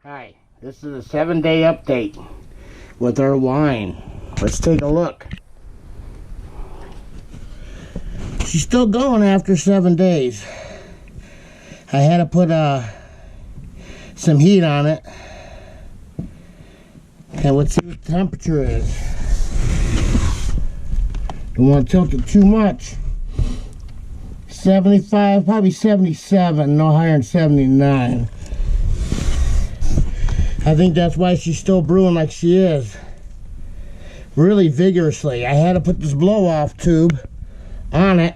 Hi, this is a 7-day update with our wine. Let's take a look. She's still going after 7 days. I had to put some heat on it. And let's see what the temperature is. Don't want to tilt it too much. 75, probably 77, no higher than 79. I think that's why she's still brewing like she is. Really vigorously. I had to put this blow-off tube on it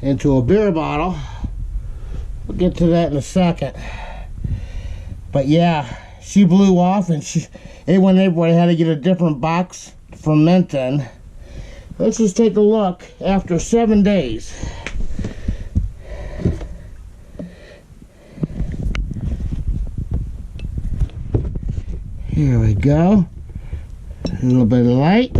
into a beer bottle. We'll get to that in a second. But yeah, she blew off and it went everywhere. I had to get a different box to ferment in. Let's just take a look after 7 days. Here we go. A little bit of light.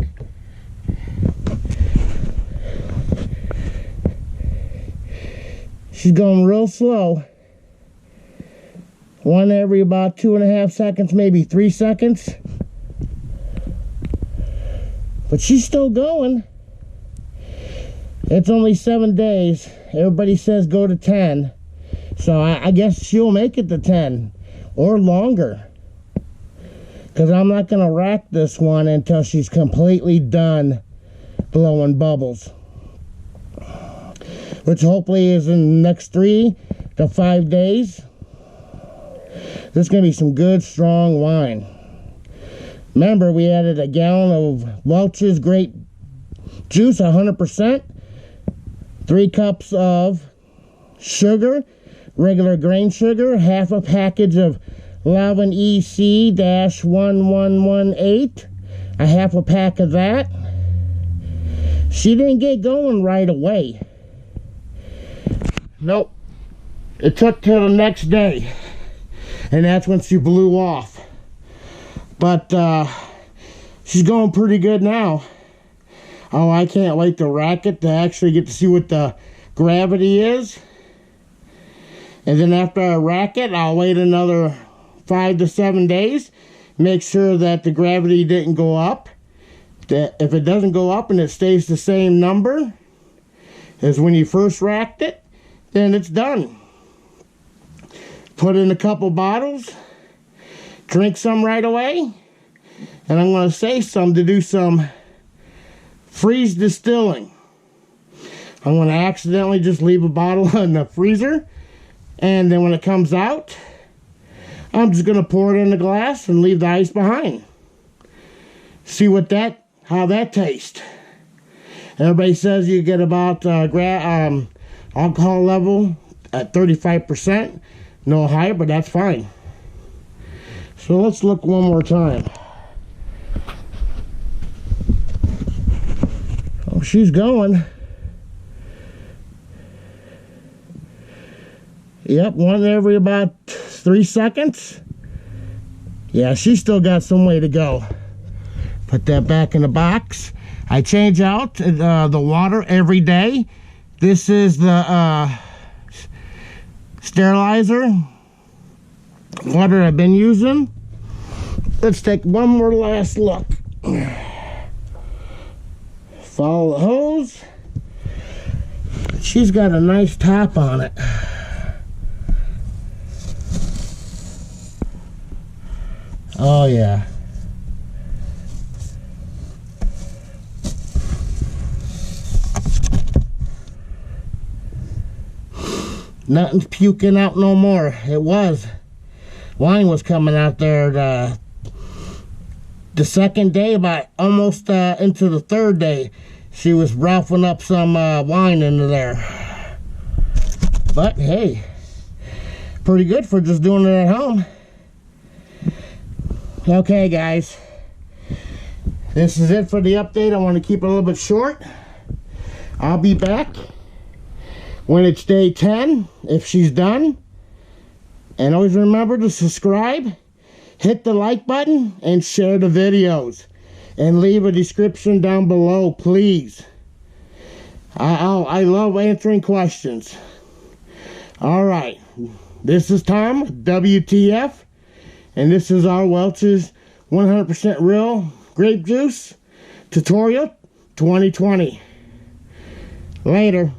She's going real slow. One every about 2.5 seconds, maybe 3 seconds. But she's still going. It's only 7 days. Everybody says go to 10. So I guess she'll make it to 10 or longer. Because I'm not going to rack this one until she's completely done blowing bubbles. Which hopefully is in the next 3 to 5 days. This is going to be some good, strong wine. Remember, we added a gallon of Welch's grape juice, 100%. 3 cups of sugar, regular grain sugar, half a package of Lavin EC-1118, a half a pack of that. She didn't get going right away. Nope. It took till the next day, and that's when she blew off. But she's going pretty good now. Oh, I can't wait to rack it to actually get to see what the gravity is. And then after I rack it, I'll wait another 5 to 7 days. Make sure that the gravity didn't go up. That if it doesn't go up and it stays the same number as when you first racked it, then it's done. Put in a couple bottles. Drink some right away. And I'm going to save some to do some freeze distilling. I'm going to accidentally just leave a bottle in the freezer, and then when it comes out, I'm just going to pour it in the glass and leave the ice behind. See how that tastes. Everybody says you get about alcohol level at 35%, no higher, but that's fine. So let's look one more time. Oh, she's going. Yep, one every about 3 seconds. Yeah, she's still got some way to go. Put that back in the box. I change out the water every day. This is the sterilizer water I've been using. Let's take one more last look. Follow the hose. She's got a nice top on it. Oh yeah. Nothing's puking out no more. It was. Wine was coming out there the second day, about almost into the third day. She was ralphing up some wine into there. But hey, pretty good for just doing it at home. Okay guys, this is it for the update. I want to keep it a little bit short. I'll be back when it's day 10 if she's done. And always remember to subscribe, hit the like button, and share the videos. And leave a description down below, please. I love answering questions. All right. This is Tom, WTF, and this is our Welch's 100% real grape juice tutorial 2020. Later.